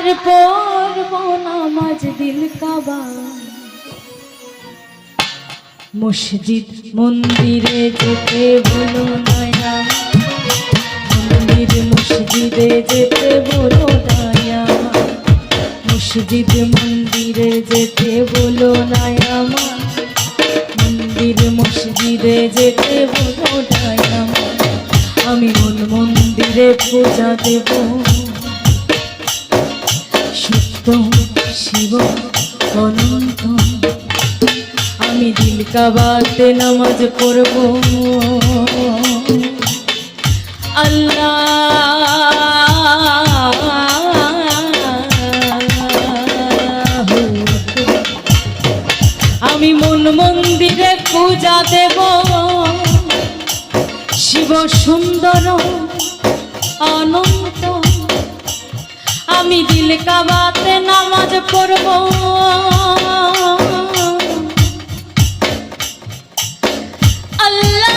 আর পড়ব নামাজ দিল কাবা মসজিদ মন্দিরে যেতে বলো না মন্দির মসজিদে যেতে বলো না মসজিদ মন্দিরে যেতে বলো না আমার মন্দির মসজিদে যেতে বলো না আমি মন মন্দিরে পূজা দেব সত্য শিব অনন্ত আমি দিল কাবাতে নামাজ পড়ব আল্লাহ আমি মন মন্দিরে পূজা দেব শিব সুন্দর অনন্ত আমি দিল কাবাতে নামাজ পড়ব আল্লাহ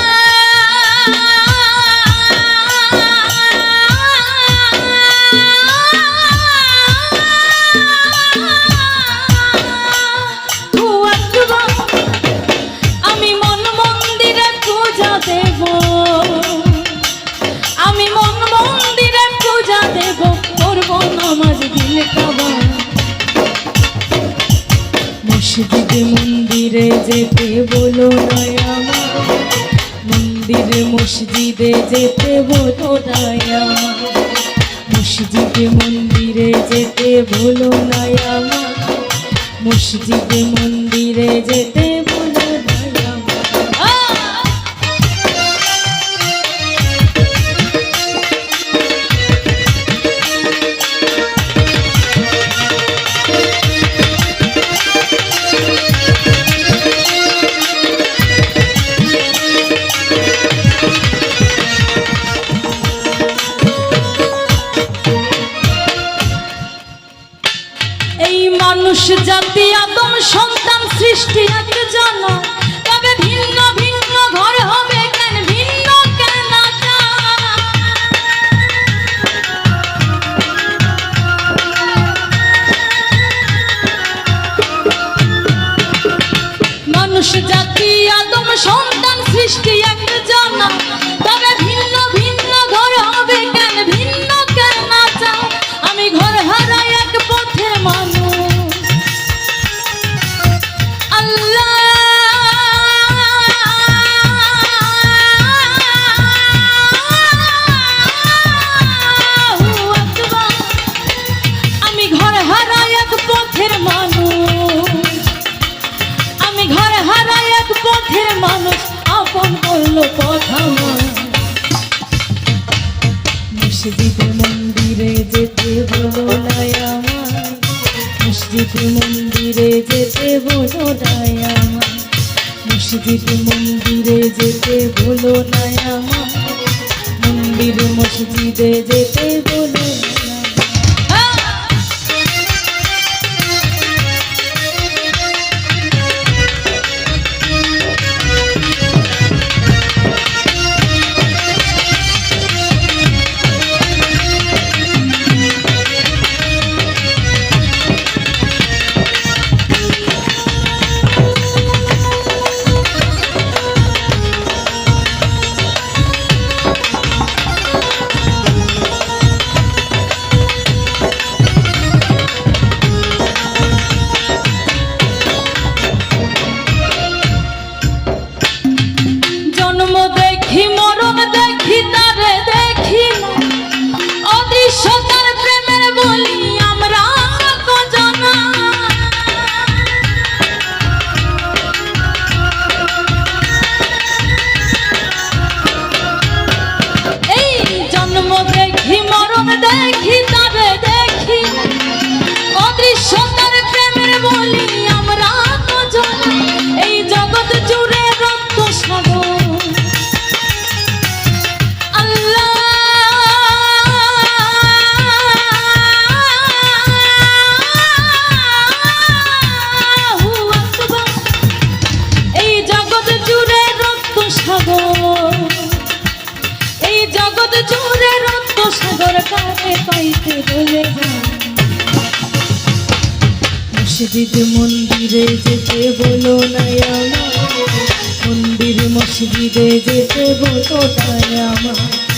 আমি মন মন্দিরে পূজা দেব আমি মন মন্দিরে পূজা দেব করব নামাজ দিল কাবা মসজিদ মন্দিরে যেতে বলো না আমার মন্দির মসজিদে যেতে বলো না আমার মসজিদ মন্দিরে যেতে বলো না আমার মসজিদ মন্দিরে যেতে বলো না মানুষ জাতি আদম সন্তান সৃষ্টি একজন তবে ভিন্ন ভিন্ন ঘর হবে কেন ভিন্ন কেন মানুষ জাতি আদম সন্তান সৃষ্টি একজন তবে ভিন্ন ভিন্ন ঘর হবে কেন ভিন্ন কেন আমি ঘর হারাই এক পথে মানুষ মানুষ আপন করলো কথা মসজিদ মন্দিরে যেতে বলো না আমার মসজিদ মন্দিরে যেতে বলো না আমার মসজিদ মন্দিরে যেতে বলো না আমার মন্দির মসজিদে যেতে বলো দেখি মরণ দেখি তারে দেখি না অদৃশ্য তার প্রেমের বলি আমরা জানা এই জন্ম দেখি মরণ দেখি তারে দেখি অদৃশ্য তার প্রেমের বলি আমরা জানা এই জগৎ জুড়ে রক্ত সাগর এই জগৎ জুড়ে রক্ত সাগর কারে পাইতে বলে মসজিদ মন্দিরে যেতে বলো না আমার, মন্দির মসজিদে যেতে বলো না আমার।